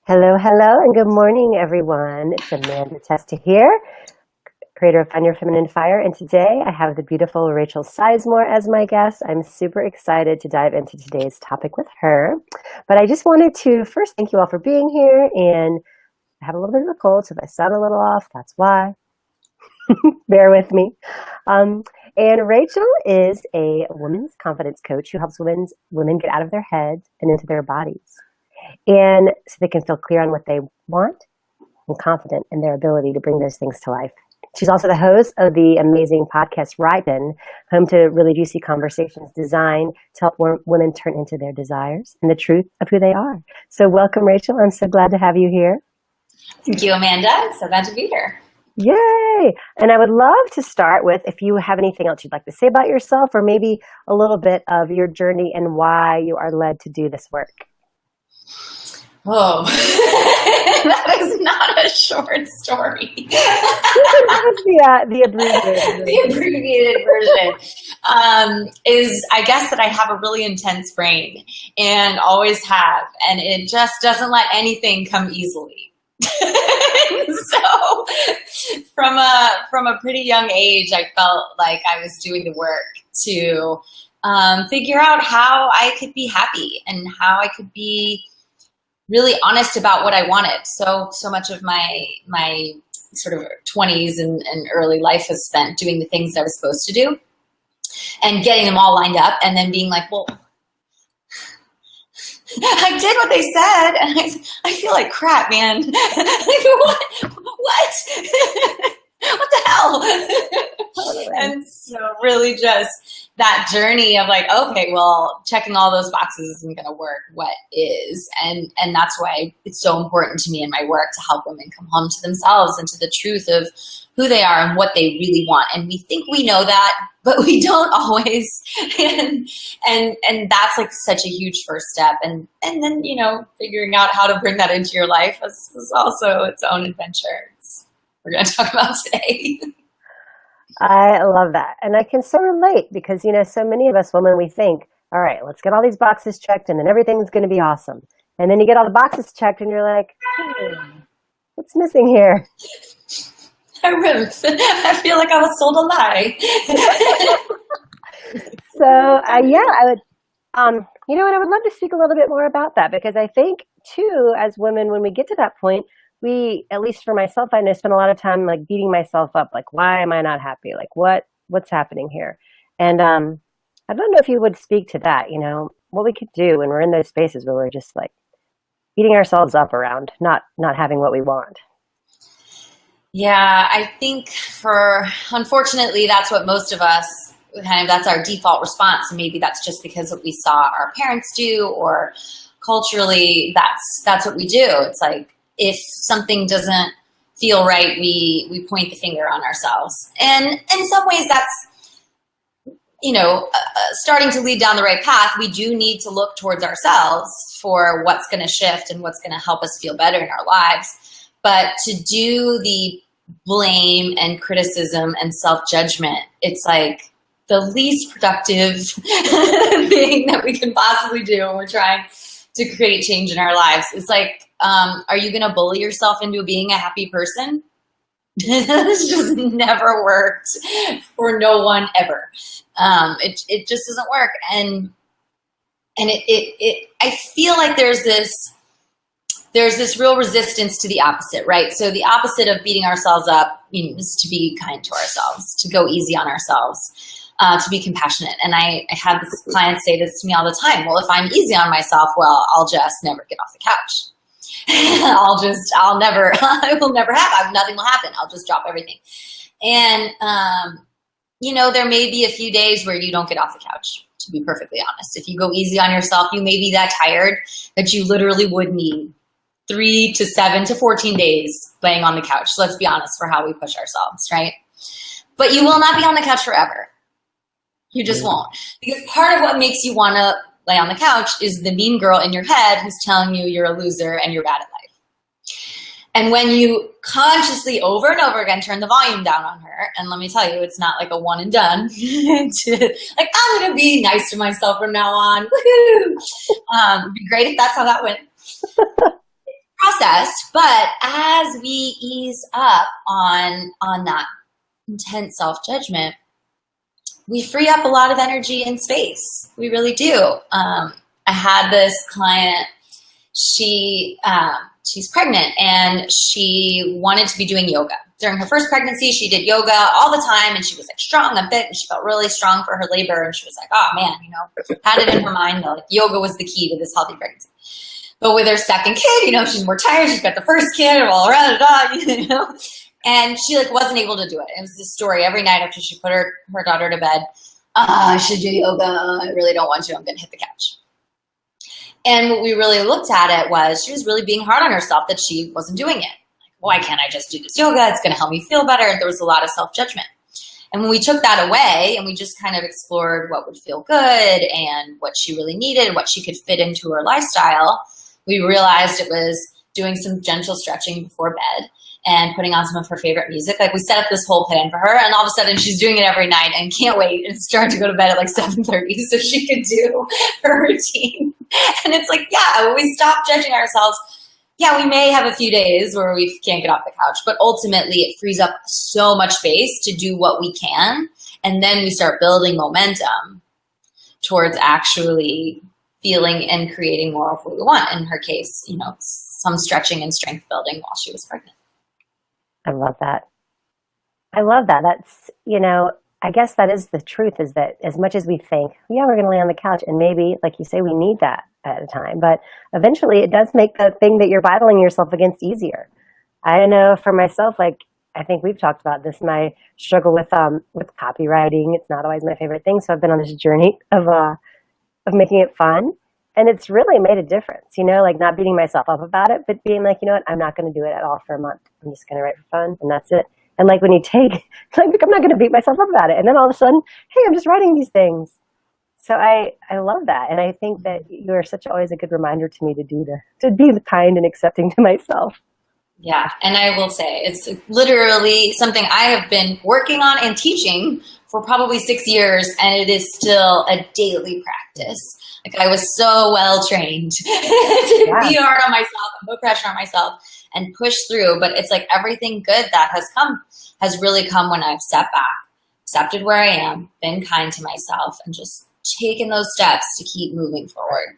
Hello, hello, and good morning, everyone. It's Amanda Testa here, creator of Find Your Feminine Fire, and today I have the beautiful Rachel Sizemore as my guest. I'm super excited to dive into today's topic with her, but I just wanted to first thank you all for being here, and I have a little bit of a cold, so if I sound a little off, that's why. Bear with me. And Rachel is a women's confidence coach who helps women get out of their heads and into their bodies, and so they can feel clear on what they want and confident in their ability to bring those things to life. She's also the host of the amazing podcast Ripen, home to really juicy conversations designed to help women turn into their desires and the truth of who they are. So welcome, Rachel. I'm so glad to have you here. Thank you, Amanda. I'm so glad to be here. Yay! And I would love to start with if you have anything else you'd like to say about yourself, or maybe a little bit of your journey and why you are led to do this work. Oh, that is not a short story. The abbreviated. The abbreviated version is, I guess, that I have a really intense brain and always have, and it just doesn't let anything come easily. So from a pretty young age, I felt like I was doing the work to figure out how I could be happy and how I could be really honest about what I wanted. So much of my sort of 20s and early life was spent doing the things that I was supposed to do and getting them all lined up, and then being like, well, I did what they said, and I feel like crap, man. Like, what? What the hell? And so really just that journey of like, okay, well, checking all those boxes isn't going to work. What is? And that's why it's so important to me in my work to help women come home to themselves and to the truth of who they are and what they really want. And we think we know that, but we don't always. And that's like such a huge first step. And then, figuring out how to bring that into your life is also its own adventure. We're going to talk about today. I love that. And I can so relate because, so many of us women, we think, all right, let's get all these boxes checked and then everything's going to be awesome. And then you get all the boxes checked and you're like, what's missing here? I feel like I was sold a lie. So, I would, I would love to speak a little bit more about that because I think, too, as women, when we get to that point, we, at least for myself, I know, spend a lot of time like beating myself up. Like, why am I not happy? Like, what's happening here? And I don't know if you would speak to that, what we could do when we're in those spaces where we're just like beating ourselves up around not having what we want. Yeah, I think unfortunately, that's what most of us that's our default response. And maybe that's just because what we saw our parents do, or culturally, that's what we do. It's like, if something doesn't feel right, we point the finger on ourselves. And in some ways that's, starting to lead down the right path. We do need to look towards ourselves for what's going to shift and what's going to help us feel better in our lives. But to do the blame and criticism and self-judgment, it's like the least productive thing that we can possibly do when we're trying to create change in our lives. It's like, are you going to bully yourself into being a happy person? This just never worked for no one ever. It just doesn't work. And I feel like there's this real resistance to the opposite, right? So the opposite of beating ourselves up, is to be kind to ourselves, to go easy on ourselves, to be compassionate. And I had this client say this to me all the time. Well, if I'm easy on myself, well, I'll just never get off the couch. Nothing will happen. I'll just drop everything. And, there may be a few days where you don't get off the couch, to be perfectly honest. If you go easy on yourself, you may be that tired that you literally would need 3 to 7 to 14 days laying on the couch. Let's be honest for how we push ourselves, right? But you will not be on the couch forever. You just won't. Because part of what makes you want to lay on the couch is the mean girl in your head who's telling you you're a loser and you're bad at life. And when you consciously over and over again turn the volume down on her, and let me tell you, it's not like a one and done. Like, I'm going to be nice to myself from now on. Woohoo! It'd be great if that's how that went. process, but as we ease up on that intense self-judgment, we free up a lot of energy and space. We really do. I had this client, she's pregnant and she wanted to be doing yoga. During her first pregnancy, she did yoga all the time and she was like strong and fit and she felt really strong for her labor. And she was like, oh man, had it in her mind that like yoga was the key to this healthy pregnancy. But with her second kid, she's more tired. She's got the first kid, and she like wasn't able to do it. It was this story every night after she put her daughter to bed. I should do yoga. I really don't want to. I'm going to hit the couch. And what we really looked at it was she was really being hard on herself that she wasn't doing it. Like, why can't I just do this yoga? It's going to help me feel better. And there was a lot of self-judgment. And when we took that away and we just kind of explored what would feel good and what she really needed, what she could fit into her lifestyle, we realized it was doing some gentle stretching before bed and putting on some of her favorite music. Like we set up this whole plan for her and all of a sudden she's doing it every night and can't wait. And starting to go to bed at like 7:30 so she could do her routine. And it's like, yeah, when we stop judging ourselves, yeah, we may have a few days where we can't get off the couch, but ultimately it frees up so much space to do what we can. And then we start building momentum towards actually feeling and creating more of what we want. In her case, some stretching and strength building while she was pregnant. I love that. That's, I guess that is the truth, is that as much as we think, yeah, we're going to lay on the couch and maybe, like you say, we need that at a time, but eventually it does make the thing that you're battling yourself against easier. I know for myself, like, I think we've talked about this, my struggle with copywriting. It's not always my favorite thing. So I've been on this journey of making it fun. And it's really made a difference, like not beating myself up about it, but being like, I'm not going to do it at all for a month. I'm just going to write for fun and that's it. And like when you take, like, I'm not going to beat myself up about it. And then all of a sudden, hey, I'm just writing these things. So I love that. And I think that you're always a good reminder to me to be kind and accepting to myself. Yeah. And I will say it's literally something I have been working on and teaching for probably 6 years. And it is still a daily practice. Like I was so well trained to be hard on myself and put pressure on myself and push through. But it's like everything good that has really come when I've stepped back, accepted where I am, been kind to myself, and just taken those steps to keep moving forward.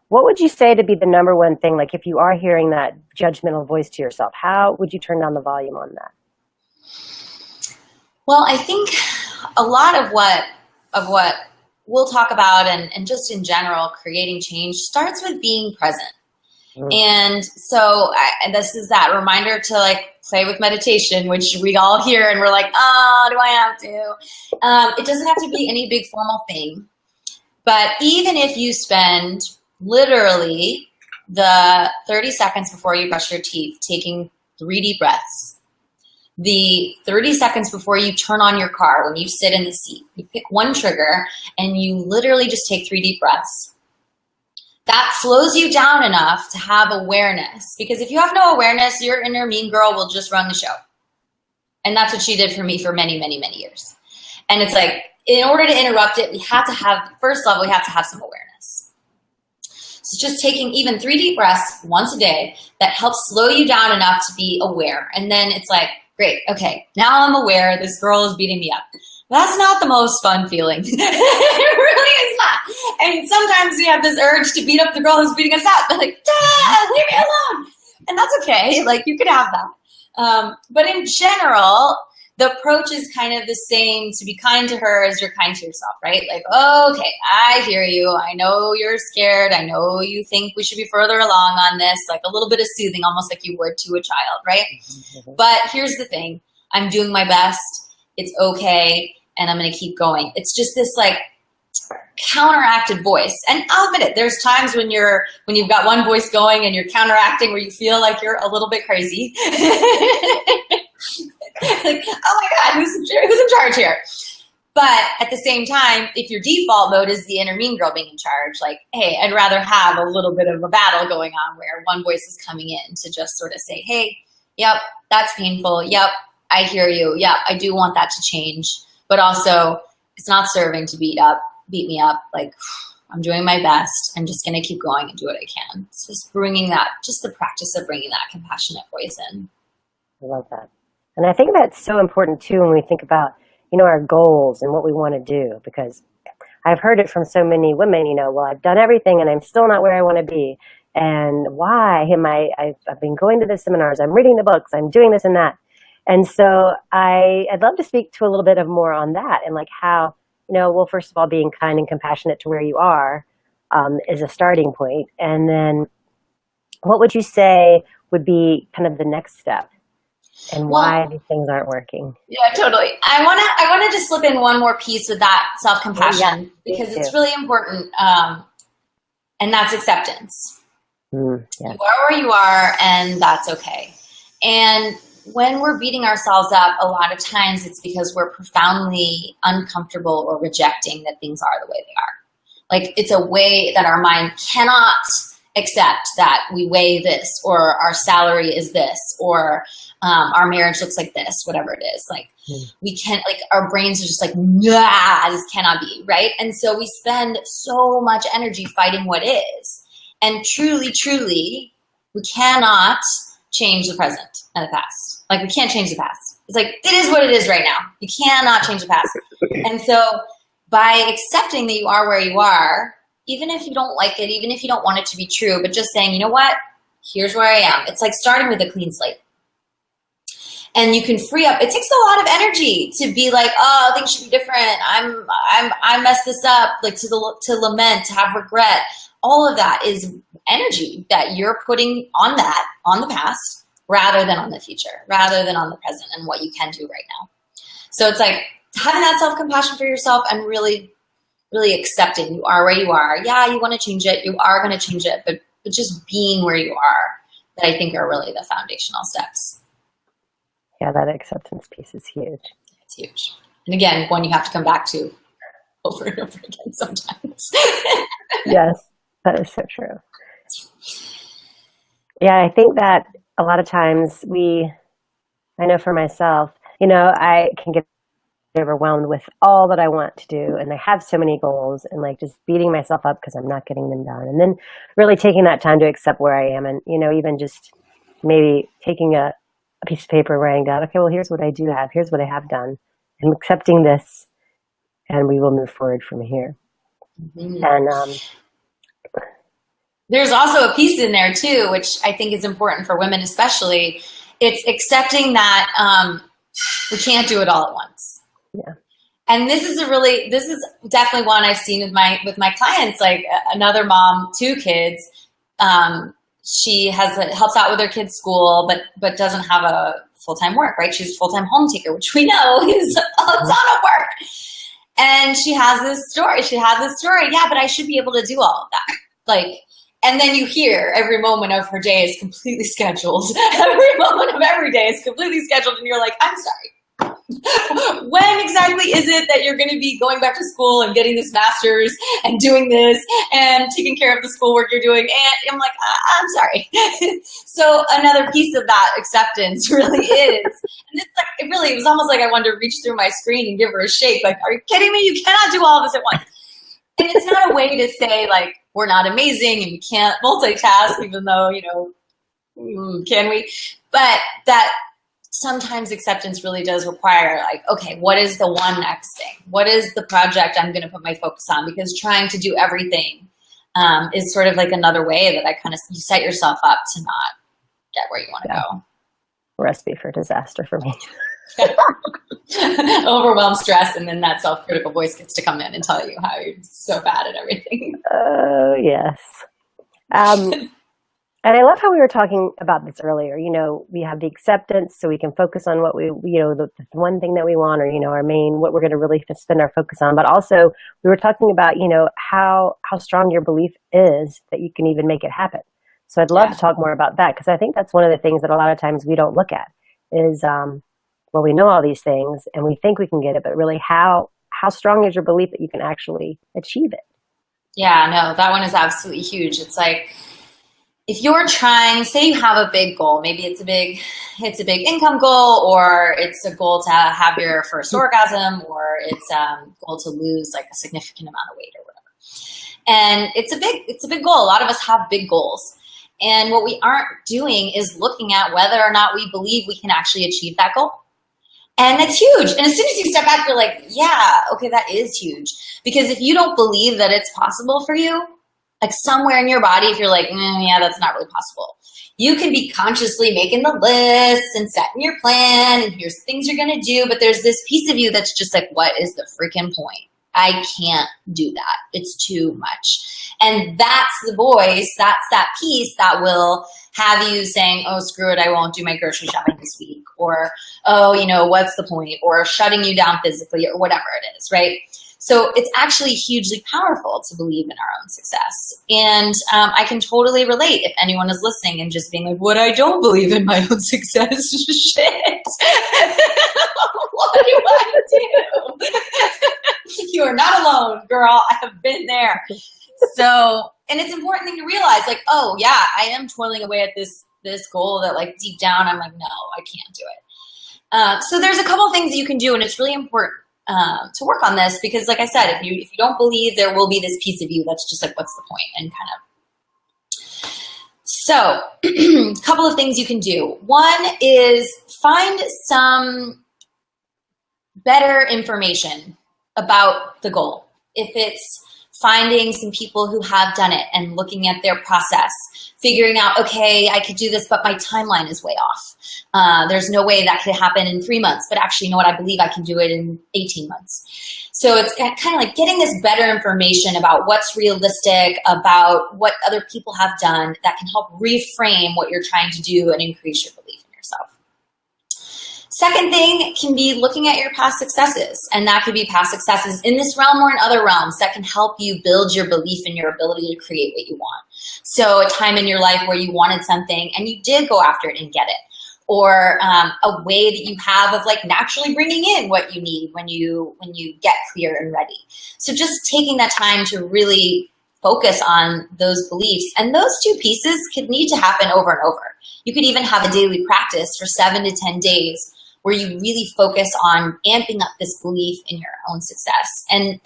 What would you say to be the number one thing? Like if you are hearing that judgmental voice to yourself, how would you turn down the volume on that? Well, I think a lot of what we'll talk about and just in general, creating change starts with being present. Mm-hmm. And so this is that reminder to like play with meditation, which we all hear and we're like, oh, do I have to? It doesn't have to be any big formal thing. But even if you spend literally the 30 seconds before you brush your teeth taking 3 deep breaths, the 30 seconds before you turn on your car, when you sit in the seat, you pick one trigger and you literally just take 3 deep breaths. That slows you down enough to have awareness. Because if you have no awareness, your inner mean girl will just run the show. And that's what she did for me for many, many, many years. And it's like, in order to interrupt it, we have to have, first level, we have to have some awareness. So just taking even 3 deep breaths once a day, that helps slow you down enough to be aware. And then it's like, great, okay, now I'm aware this girl is beating me up. That's not the most fun feeling. It really is not. And sometimes we have this urge to beat up the girl who's beating us up. They're like, leave me alone. And that's okay. Like, you can have that. But in general, the approach is kind of the same, to be kind to her as you're kind to yourself, right? Like, okay, I hear you. I know you're scared. I know you think we should be further along on this, like a little bit of soothing, almost like you would to a child, right? Mm-hmm. But here's the thing. I'm doing my best. It's okay. And I'm going to keep going. It's just this like counteracted voice. And I'll admit it, there's times when you've got one voice going and you're counteracting where you feel like you're a little bit crazy. Like, oh my God, who's in charge here? But at the same time, if your default mode is the inner mean girl being in charge, like, hey, I'd rather have a little bit of a battle going on where one voice is coming in to just sort of say, hey, yep, that's painful. Yep, I hear you. Yep, I do want that to change. But also, it's not serving to beat me up. Like, I'm doing my best. I'm just going to keep going and do what I can. It's just bringing that, just the practice of bringing that compassionate voice in. I love that. And I think that's so important too when we think about, our goals and what we want to do, because I've heard it from so many women, well, I've done everything and I'm still not where I want to be. And why am I've been going to the seminars, I'm reading the books, I'm doing this and that. And so I'd love to speak to a little bit of more on that and like how, well, first of all, being kind and compassionate to where you are is a starting point. And then what would you say would be kind of the next step and why these things aren't working? Yeah, totally. I want to just slip in one more piece with that self-compassion because it's really important. And that's acceptance. Yeah. You are where you are, and that's okay. And when we're beating ourselves up, a lot of times it's because we're profoundly uncomfortable or rejecting that things are the way they are. Like it's a way that our mind cannot accept that we weigh this, or our salary is this, or our marriage looks like this, whatever it is. Like we can't, like our brains are just like, nah, this cannot be, right? And so we spend so much energy fighting what is. And truly, truly, we cannot change the present and the past. Like we can't change the past. It's like, it is what it is right now. You cannot change the past. And so by accepting that you are where you are, even if you don't like it, even if you don't want it to be true, but just saying, you know what, here's where I am. It's like starting with a clean slate. And you can free up. It takes a lot of energy to be like, oh, things should be different. I messed this up. Like to lament, to have regret. All of that is energy that you're putting on the past, rather than on the future, rather than on the present and what you can do right now. So it's like having that self-compassion for yourself and really, really accepting you are where you are. Yeah, you want to change it. You are going to change it, but just being where you are, that I think are really the foundational steps. Yeah, that acceptance piece is huge. It's huge. And again, one you have to come back to over and over again sometimes. Yes, that is so true. Yeah, I think that a lot of times I know for myself, I can get overwhelmed with all that I want to do, and I have so many goals, and like just beating myself up because I'm not getting them done. And then really taking that time to accept where I am, and even just maybe taking a piece of paper, writing down, okay, well, here's what I do have, here's what I have done, and accepting this, and we will move forward from here. Mm-hmm. And there's also a piece in there too, which I think is important for women especially. It's accepting that we can't do it all at once. Yeah. And this is definitely one I've seen with my clients, like another mom, 2 kids. She helps out with her kids' school, but doesn't have a full-time work, right? She's a full-time home taker, which we know is a ton of work. And she had this story. Yeah, but I should be able to do all of that. Like, and then you hear every moment of her day is completely scheduled. Every moment of every day is completely scheduled. And you're like, I'm sorry. When exactly is it that you're going to be going back to school and getting this master's and doing this and taking care of the schoolwork you're doing? And I'm like, I'm sorry. So another piece of that acceptance really is, and it's like, it was almost like I wanted to reach through my screen and give her a shake. Like, are you kidding me? You cannot do all of this at once. And it's not a way to say like, we're not amazing and we can't multitask, even though, can we? But that sometimes acceptance really does require like, okay, what is the one next thing? What is the project I'm going to put my focus on? Because trying to do everything is sort of like another way that you set yourself up to not get where you want to go. Recipe for disaster for me. Overwhelm, stress, and then that self-critical voice gets to come in and tell you how you're so bad at everything. Oh, yes. And I love how we were talking about this earlier. We have the acceptance so we can focus on what the one thing that we want, or, our main, what we're going to really spend our focus on. But also we were talking about, how strong your belief is that you can even make it happen. So I'd love to talk more about that, because I think that's one of the things that a lot of times we don't look at is, well, we know all these things and we think we can get it, but really how strong is your belief that you can actually achieve it? Yeah, no, that one is absolutely huge. It's like, if you're trying, say you have a big goal, maybe it's a big income goal, or it's a goal to have your first orgasm, or it's a goal to lose like a significant amount of weight or whatever. And it's a big goal. A lot of us have big goals. And what we aren't doing is looking at whether or not we believe we can actually achieve that goal. And that's huge. And as soon as you step back, you're like, yeah, okay, that is huge. Because if you don't believe that it's possible for you, like somewhere in your body, if you're like, yeah, that's not really possible, you can be consciously making the lists and setting your plan, and here's things you're going to do. But there's this piece of you that's just like, what is the freaking point? I can't do that. It's too much. And that's the voice, that's that piece that will have you saying, oh, screw it, I won't do my grocery shopping this week. Or, oh, what's the point? Or shutting you down physically, or whatever it is, right? So it's actually hugely powerful to believe in our own success. And I can totally relate if anyone is listening and just being like, what, I don't believe in my own success? Shit. What do I do? You are not alone, girl. I have been there. So, and it's an important thing to realize, like, oh yeah, I am toiling away at this goal that, like, deep down I'm like, no, I can't do it. So there's a couple things that you can do, and it's really important to work on this, because like I said, if you don't believe, there will be this piece of you that's just like, what's the point? And kind of. So a couple of things you can do. One is find some better information about the goal. If it's finding some people who have done it and looking at their process, figuring out, okay, I could do this, but my timeline is way off. There's no way that could happen in 3 months, but actually, you know what? I believe I can do it in 18 months. So it's kind of like getting this better information about what's realistic, about what other people have done that can help reframe what you're trying to do and increase your belief in yourself. Second thing can be looking at your past successes, and that could be past successes in this realm or in other realms that can help you build your belief in your ability to create what you want. So a time in your life where you wanted something and you did go after it and get it, or a way that you have of like naturally bringing in what you need when you get clear and ready. So just taking that time to really focus on those beliefs, and those two pieces could need to happen over and over. You could even have a daily practice for 7 to 10 days where you really focus on amping up this belief in your own success. And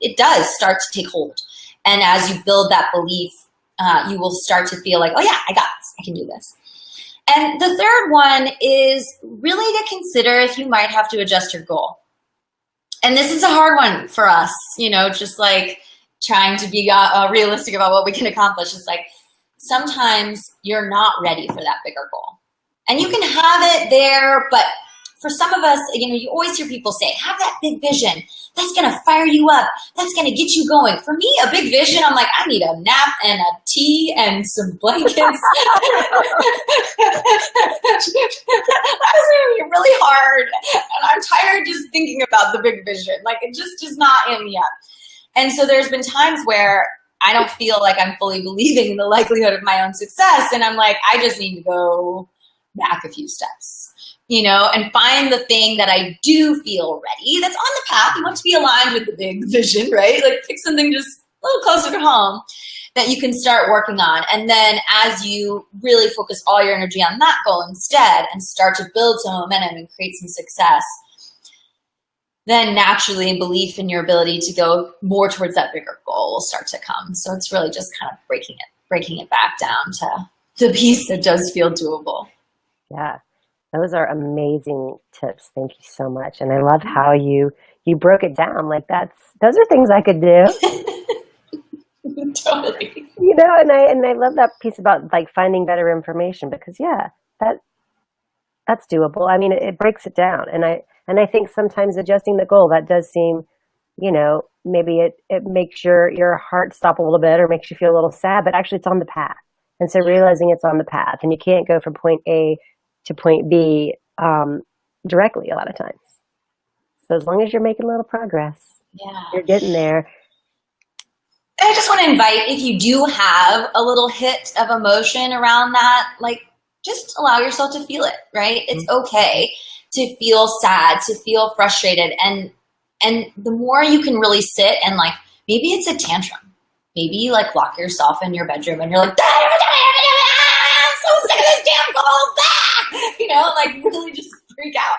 it does start to take hold. And as you build that belief, you will start to feel like, oh yeah, I got this, I can do this. And the third one is really to consider if you might have to adjust your goal. And this is a hard one for us, just like trying to be realistic about what we can accomplish. It's like sometimes you're not ready for that bigger goal. And you can have it there, but for some of us, you always hear people say, have that big vision. That's going to fire you up. That's going to get you going. For me, a big vision, I'm like, I need a nap and a tea and some blankets. That's going to be really hard. And I'm tired just thinking about the big vision. Like, it just is not in me yet. And so there's been times where I don't feel like I'm fully believing in the likelihood of my own success. And I'm like, I just need to go back a few steps. And find the thing that I do feel ready, that's on the path. You want to be aligned with the big vision, right? Like pick something just a little closer to home that you can start working on. And then as you really focus all your energy on that goal instead and start to build some momentum and create some success, then naturally belief in your ability to go more towards that bigger goal will start to come. So it's really just kind of breaking it back down to the piece that does feel doable. Yeah. Those are amazing tips. Thank you so much. And I love how you broke it down. Like those are things I could do. Totally. And I love that piece about like finding better information, because that's doable. I mean, it breaks it down. And I think sometimes adjusting the goal, that does seem, maybe it makes your heart stop a little bit or makes you feel a little sad, but actually it's on the path. And so realizing it's on the path, and you can't go from point A to point B directly a lot of times. So as long as you're making a little progress, you're getting there. And I just want to invite, if you do have a little hit of emotion around that, like just allow yourself to feel it, right? It's okay to feel sad, to feel frustrated. And the more you can really sit and like, maybe it's a tantrum. Maybe you like lock yourself in your bedroom and you're like, I'm so sick of this damn goal. Like really just freak out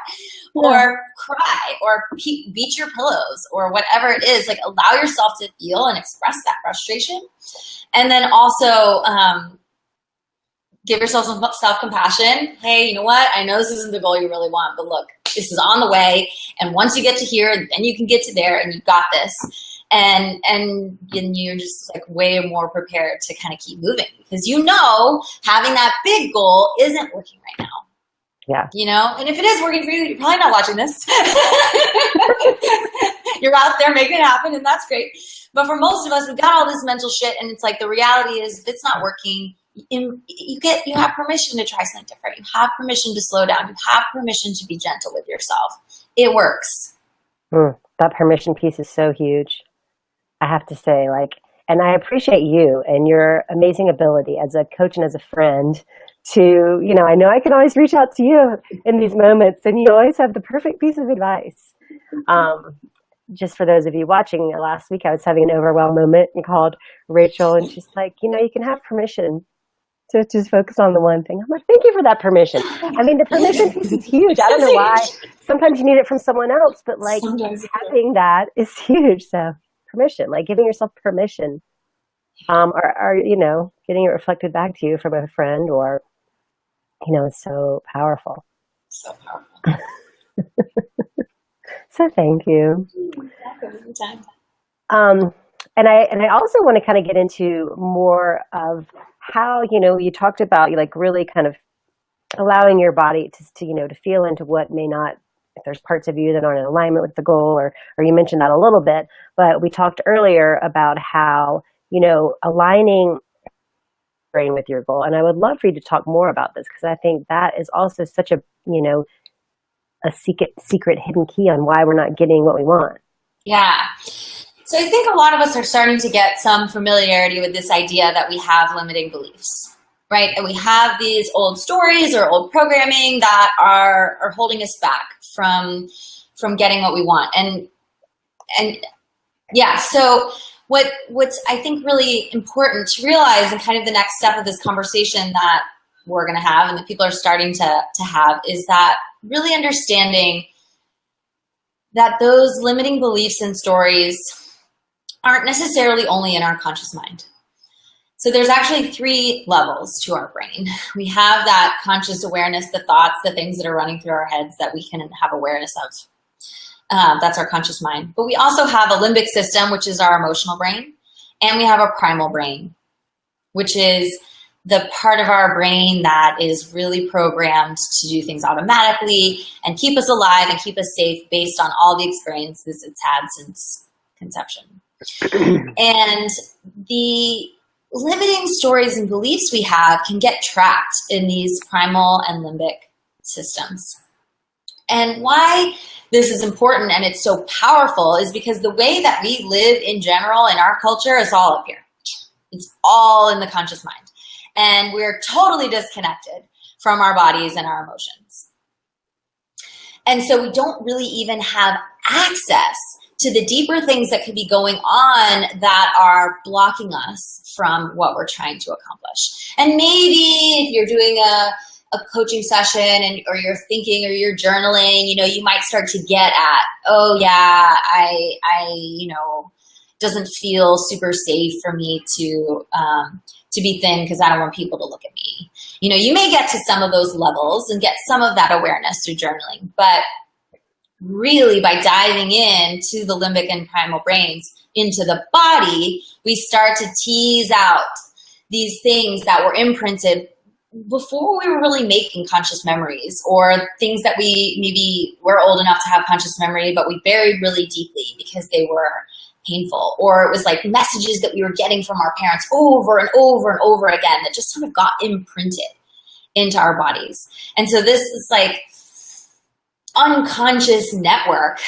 Yeah. or cry or beat your pillows or whatever it is. Like, allow yourself to feel and express that frustration. And then also give yourself some self-compassion. Hey, you know what? I know this isn't the goal you really want, but look, this is on the way. And once you get to here, then you can get to there, and you've got this. And you're just like way more prepared to kind of keep moving, because you know having that big goal isn't working right now. Yeah. You know, and if it is working for you, you're probably not watching this. You're out there making it happen, and that's great. But for most of us, we've got all this mental shit, and it's like the reality is, if it's not working, you have permission to try something different. You have permission to slow down. You have permission to be gentle with yourself. It works. That permission piece is so huge. I have to say, and I appreciate you and your amazing ability as a coach and as a friend to, I know I can always reach out to you in these moments, and you always have the perfect piece of advice. Just for those of you watching, last week I was having an overwhelm moment and called Rachel, and she's like, you can have permission to just focus on the one thing. I'm like, thank you for that permission. I mean, the permission piece is huge. I don't know why. Sometimes you need it from someone else, but having that is huge. So permission, giving yourself permission, or getting it reflected back to you from a friend, or, it's so powerful. So powerful. So thank you. Anytime. And I also want to kind of get into more of how, you talked about really kind of allowing your body to feel into what may not, if there's parts of you that aren't in alignment with the goal, or you mentioned that a little bit, but we talked earlier about how, aligning brain with your goal. And I would love for you to talk more about this, because I think that is also such a secret hidden key on why we're not getting what we want. Yeah. So I think a lot of us are starting to get some familiarity with this idea that we have limiting beliefs, right? And we have these old stories or old programming that are holding us back from getting what we want. And yeah, so what's I think really important to realize, and kind of the next step of this conversation that we're going to have and that people are starting to have, is that really understanding that those limiting beliefs and stories aren't necessarily only in our conscious mind. So there's actually 3 levels to our brain. We have that conscious awareness, the thoughts, the things that are running through our heads that we can have awareness of. That's our conscious mind. But we also have a limbic system, which is our emotional brain. And we have a primal brain, which is the part of our brain that is really programmed to do things automatically and keep us alive and keep us safe based on all the experiences it's had since conception. And the limiting stories and beliefs we have can get trapped in these primal and limbic systems. And why this is important and it's so powerful is because the way that we live in general in our culture is all up here. It's all in the conscious mind. And we're totally disconnected from our bodies and our emotions. And so we don't really even have access to the deeper things that could be going on that are blocking us from what we're trying to accomplish. And maybe if you're doing a coaching session or you're thinking or you're journaling, you might start to get at, oh yeah, I doesn't feel super safe for me to be thin because I don't want people to look at me. You may get to some of those levels and get some of that awareness through journaling, but really by diving into the limbic and primal brains into the body, we start to tease out these things that were imprinted before we were really making conscious memories, or things that we maybe were old enough to have conscious memory, but we buried really deeply because they were painful, or it was like messages that we were getting from our parents over and over and over again that just sort of got imprinted into our bodies. And so this is like unconscious network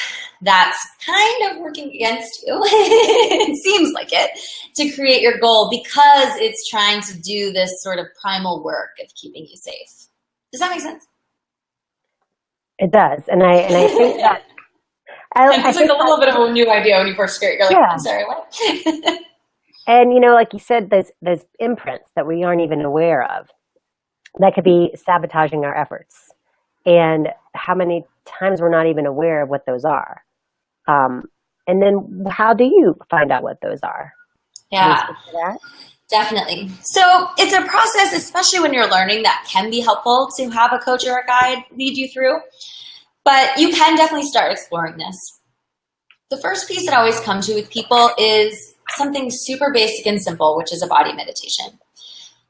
that's kind of working against you. It seems like it, to create your goal, because it's trying to do this sort of primal work of keeping you safe. Does that make sense? It does. And I think that it's like a little bit of a new idea when you first hear it. You're like, yeah. I'm sorry, what? And, like you said, there's imprints that we aren't even aware of that could be sabotaging our efforts. and how many times we're not even aware of what those are. And then how do you find out what those are? Can you Yeah. speak to that? Definitely. So it's a process, especially when you're learning, that can be helpful to have a coach or a guide lead you through. But you can definitely start exploring this. The first piece that I always come to with people is something super basic and simple, which is a body meditation.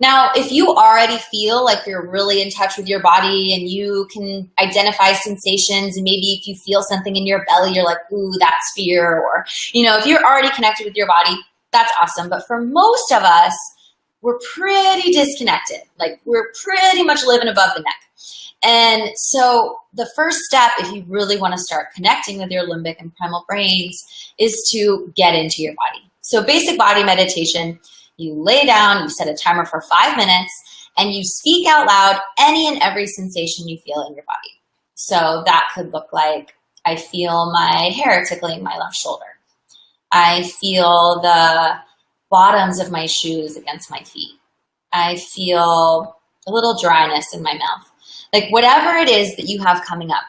Now, if you already feel like you're really in touch with your body and you can identify sensations, and maybe if you feel something in your belly, you're like, ooh, that's fear, or, if you're already connected with your body, that's awesome. But for most of us, we're pretty disconnected. Like, we're pretty much living above the neck. And so the first step, if you really want to start connecting with your limbic and primal brains, is to get into your body. So basic body meditation, you lay down, you set a timer for 5 minutes, and you speak out loud any and every sensation you feel in your body. So that could look like, I feel my hair tickling my left shoulder. I feel the bottoms of my shoes against my feet. I feel a little dryness in my mouth. Like, whatever it is that you have coming up,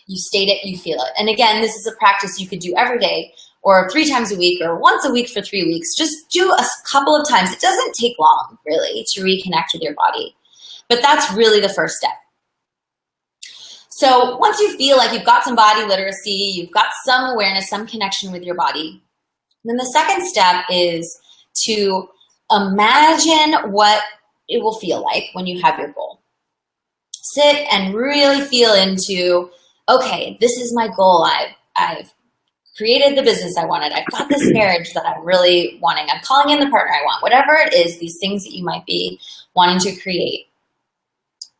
you state it, you feel it. And again, this is a practice you could do every day, or 3 times a week, or once a week for 3 weeks. Just do a couple of times. It doesn't take long, really, to reconnect with your body. But that's really the first step. So once you feel like you've got some body literacy, you've got some awareness, some connection with your body, then the second step is to imagine what it will feel like when you have your goal. Sit and really feel into, okay, this is my goal. I've created the business I wanted. I've got this marriage that I'm really wanting. I'm calling in the partner I want. Whatever it is, these things that you might be wanting to create,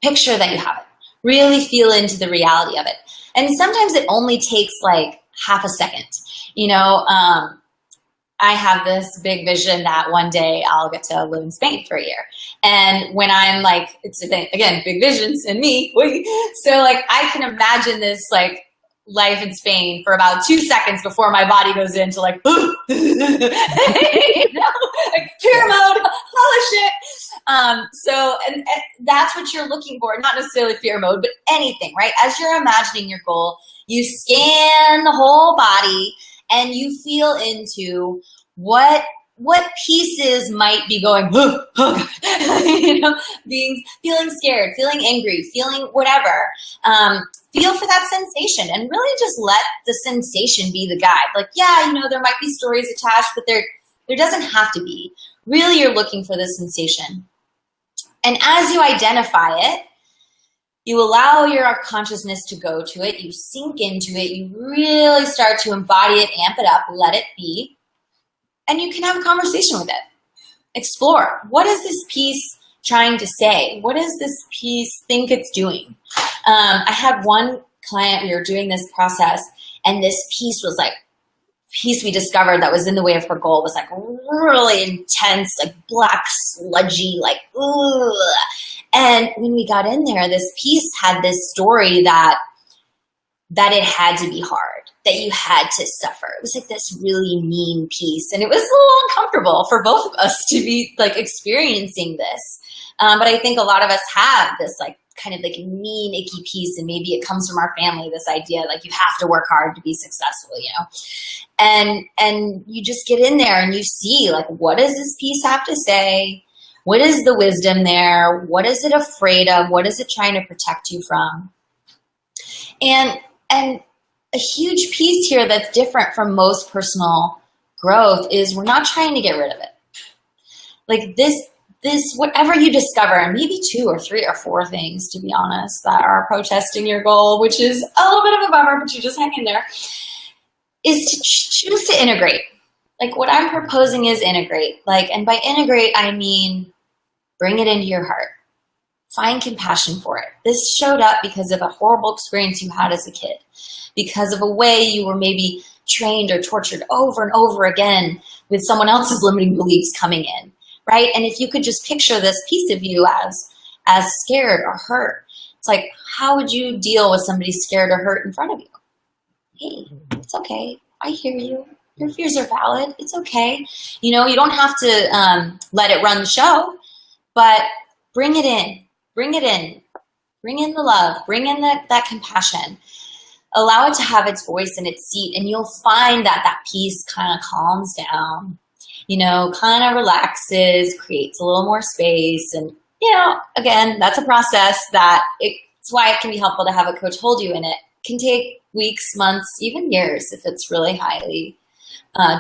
picture that you have it. Really feel into the reality of it. And sometimes it only takes like half a second. I have this big vision that one day I'll get to live in Spain for a year. And when I'm like, it's again, big visions and me. So like, I can imagine this like life in Spain for about 2 seconds before my body goes into like, like fear mode, holy shit. So and that's what you're looking for, not necessarily fear mode, but anything, right? As you're imagining your goal, you scan the whole body and you feel into what pieces might be going, feeling scared, feeling angry, feeling whatever. Feel for that sensation and really just let the sensation be the guide. Like, yeah, there might be stories attached, but there doesn't have to be. Really, you're looking for the sensation. And as you identify it, you allow your consciousness to go to it. You sink into it. You really start to embody it, amp it up, let it be. And you can have a conversation with it. Explore. What is this piece trying to say? What does this piece think it's doing? I had one client, we were doing this process, and this piece was like, piece we discovered that was in the way of her goal was like really intense, like black, sludgy, like, ugh. And when we got in there, this piece had this story that it had to be hard, that you had to suffer. It was like this really mean piece. And it was a little uncomfortable for both of us to be like experiencing this. But I think a lot of us have this like kind of like mean, icky piece. And maybe it comes from our family, this idea, like you have to work hard to be successful, And you just get in there and you see like, what does this piece have to say? What is the wisdom there? What is it afraid of? What is it trying to protect you from? And a huge piece here that's different from most personal growth is we're not trying to get rid of it. Like this, whatever you discover, and maybe 2 or 3 or 4 things, to be honest, that are protesting your goal, which is a little bit of a bummer, but you just hang in there, is to choose to integrate. Like what I'm proposing is integrate. And by integrate, I mean, bring it into your heart. Find compassion for it. This showed up because of a horrible experience you had as a kid, because of a way you were maybe trained or tortured over and over again with someone else's limiting beliefs coming in, right? And if you could just picture this piece of you as scared or hurt, it's like, how would you deal with somebody scared or hurt in front of you? Hey, it's okay. I hear you. Your fears are valid. It's okay. You don't have to let it run the show, but bring it in. Bring it in. Bring in the love, bring in that compassion, allow it to have its voice and its seat, and you'll find that that piece kind of calms down, kind of relaxes, creates a little more space. And, again, that's a process that it's why it can be helpful to have a coach hold you in it. It can take weeks, months, even years if it's really highly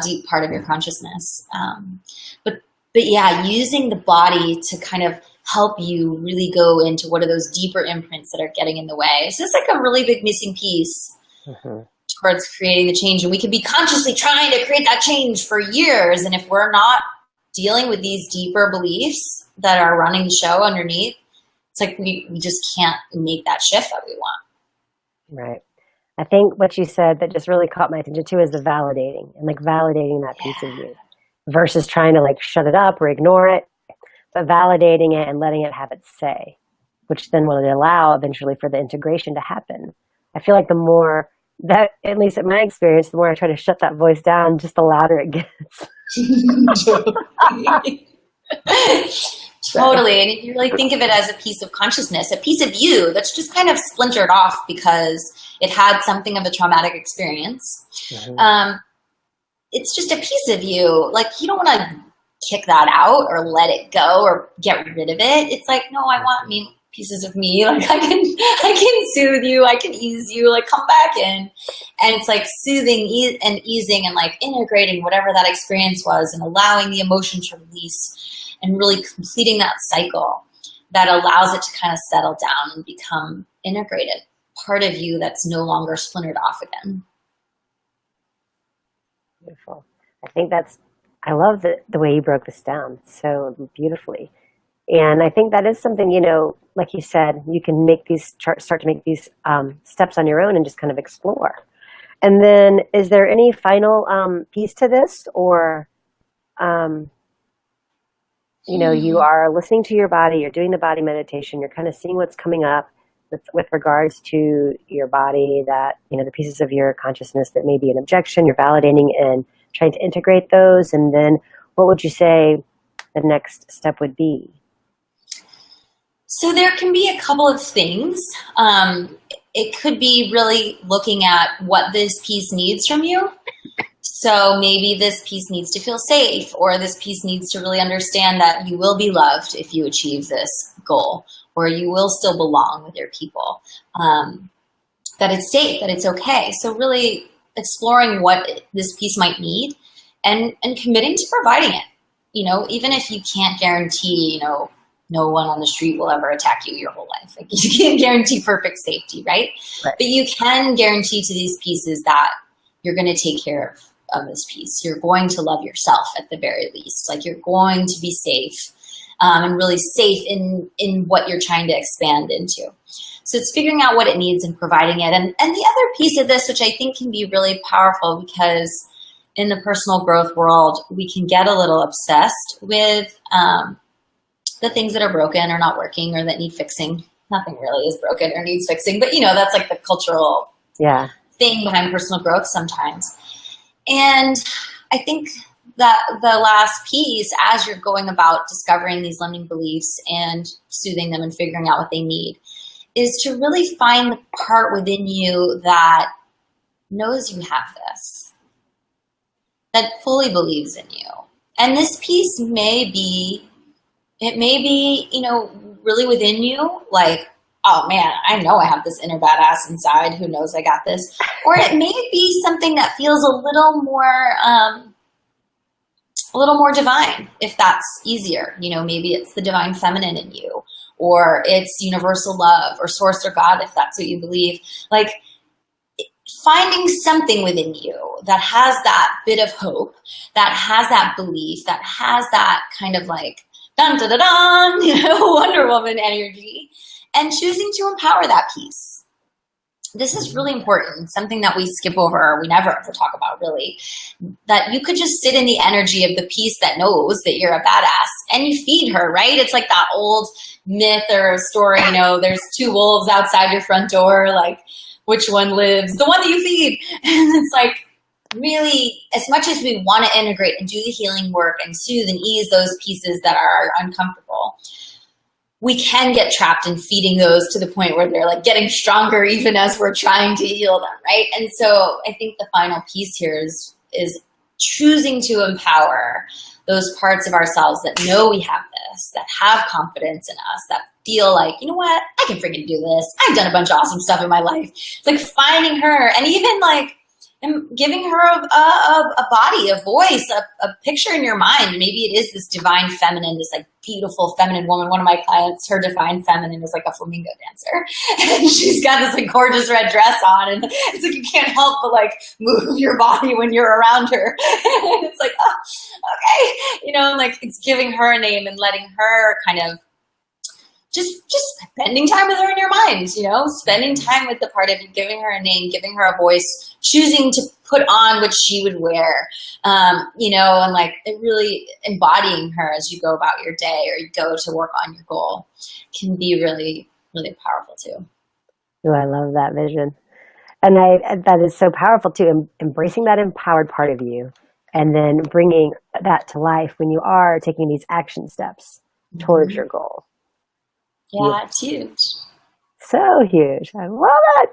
deep part of your consciousness. But yeah, using the body to kind of help you really go into what are those deeper imprints that are getting in the way. It's just like a really big missing piece towards creating the change. And we could be consciously trying to create that change for years. And if we're not dealing with these deeper beliefs that are running the show underneath, it's like we just can't make that shift that we want. Right. I think what you said that just really caught my attention too is the validating and like validating that piece of you versus trying to like shut it up or ignore it, but validating it and letting it have its say, which then will allow eventually for the integration to happen. I feel like the more that, at least in my experience, the more I try to shut that voice down, just the louder it gets. Totally. And if you really think of it as a piece of consciousness, a piece of you that's just kind of splintered off because it had something of a traumatic experience. It's just a piece of you. Like, you don't want to kick that out or let it go or get rid of it. It's like, no, I want pieces of me. Like I can soothe you. I can ease you. Like, come back in. And it's like soothing and easing and like integrating whatever that experience was and allowing the emotion to release and really completing that cycle that allows it to kind of settle down and become integrated part of you that's no longer splintered off again. Beautiful. I love the way you broke this down so beautifully. And I think that is something, like you said, you can make these start to make these steps on your own and just kind of explore. And then is there any final piece to this or, you are listening to your body, you're doing the body meditation, you're kind of seeing what's coming up with regards to your body that, the pieces of your consciousness that may be an objection, you're validating and trying to integrate those. And then what would you say the next step would be? So there can be a couple of things. It could be really looking at what this piece needs from you. So maybe this piece needs to feel safe, or this piece needs to really understand that you will be loved if you achieve this goal, or you will still belong with your people, that it's safe, that it's okay. So really exploring what this piece might need and committing to providing it. Even if you can't guarantee, no one on the street will ever attack you your whole life. Like, you can't guarantee perfect safety, right? But you can guarantee to these pieces that you're going to take care of this piece. You're going to love yourself at the very least. Like, you're going to be safe and really safe in what you're trying to expand into. So it's figuring out what it needs and providing it. And the other piece of this, which I think can be really powerful, because in the personal growth world, we can get a little obsessed with the things that are broken or not working or that need fixing. Nothing really is broken or needs fixing, but that's like the cultural thing behind personal growth sometimes. And I think that the last piece, as you're going about discovering these limiting beliefs and soothing them and figuring out what they need, is to really find the part within you that knows you have this, that fully believes in you. And this piece may be, really within you, like, oh man, I know I have this inner badass inside. Who knows I got this? Or it may be something that feels a little more divine, if that's easier. Maybe it's the divine feminine in you, or it's universal love, or source, or God, if that's what you believe. Like, finding something within you that has that bit of hope, that has that belief, that has that kind of like dun dun dun dun, Wonder Woman energy, and choosing to empower that piece. This is really important, something that we skip over, we never ever talk about, really, that you could just sit in the energy of the piece that knows that you're a badass, and you feed her, right? It's like that old myth or story, there's two wolves outside your front door, like, which one lives? The one that you feed. And it's like, really, as much as we want to integrate and do the healing work and soothe and ease those pieces that are uncomfortable, we can get trapped in feeding those to the point where they're like getting stronger even as we're trying to heal them, right? And so I think the final piece here is choosing to empower those parts of ourselves that know we have this, that have confidence in us, that feel like, you know what, I can freaking do this. I've done a bunch of awesome stuff in my life. It's like finding her and even like and giving her a body, a voice, a picture in your mind. Maybe it is this divine feminine, this like beautiful feminine woman. One of my clients, her divine feminine is like a flamenco dancer. And she's got this like gorgeous red dress on. And it's like you can't help but like move your body when you're around her. And it's like, oh, okay. You know, like it's giving her a name and letting her kind of just spending time with her in your mind, you know, spending time with the part of you, giving her a name, giving her a voice, choosing to put on what she would wear, you know, and like it really embodying her as you go about your day or you go to work on your goal can be really, really powerful too. Oh, I love that vision. And that is so powerful too, embracing that empowered part of you and then bringing that to life when you are taking these action steps towards your goal. Yeah, it's huge. So huge. I love it.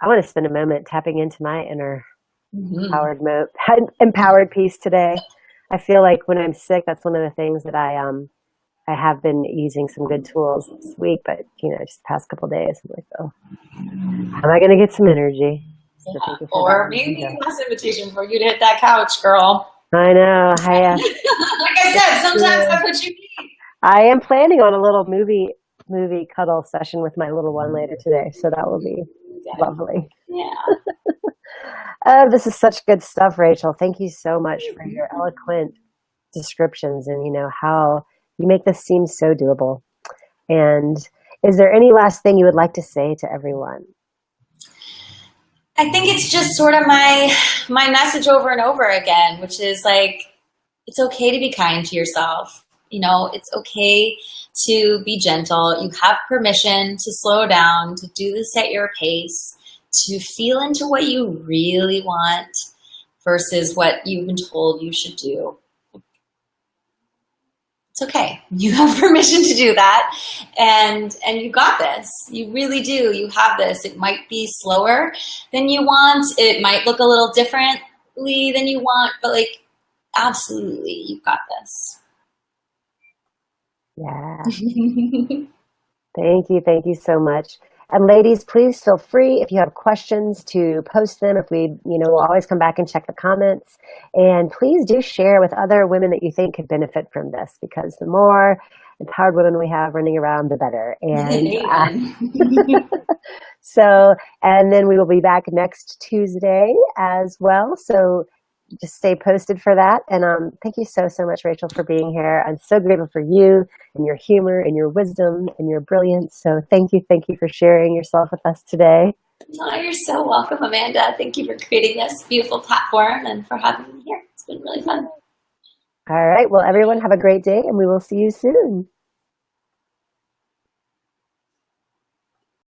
I want to spend a moment tapping into my inner empowered piece today. I feel like when I'm sick, that's one of the things that I have been using some good tools this week, but you know, just the past couple of days, I'm like, oh, how am I going to get some energy? Yeah. Or maybe last invitation for you to hit that couch, girl. I know. Like I said, sometimes that's what you need. I am planning on a little movie cuddle session with my little one later today, so that will be lovely. Yeah. This is such good stuff, Rachel. Thank you so much for your eloquent descriptions and, you know, how you make this seem so doable. And is there any last thing you would like to say to everyone? I think it's just sort of my message over and over again, which is like, it's okay to be kind to yourself. You know, it's okay to be gentle. You have permission to slow down, to do this at your pace, to feel into what you really want versus what you've been told you should do. It's okay. You have permission to do that. And you got this. You really do. You have this. It might be slower than you want. It might look a little differently than you want, but like, absolutely, you've got this. Yeah. Thank you. Thank you so much. And ladies, please feel free if you have questions to post them. If we, you know, we'll always come back and check the comments. And please do share with other women that you think could benefit from this, because the more empowered women we have running around, the better. And and then we will be back next Tuesday as well. So just stay posted for that. And thank you so much, Rachel, for being here. I'm so grateful for you and your humor and your wisdom and your brilliance. So thank you for sharing yourself with us today. Oh, you're so welcome, Amanda. Thank you for creating this beautiful platform and for having me here. It's been really fun. All right. Well, everyone have a great day, and we will see you soon.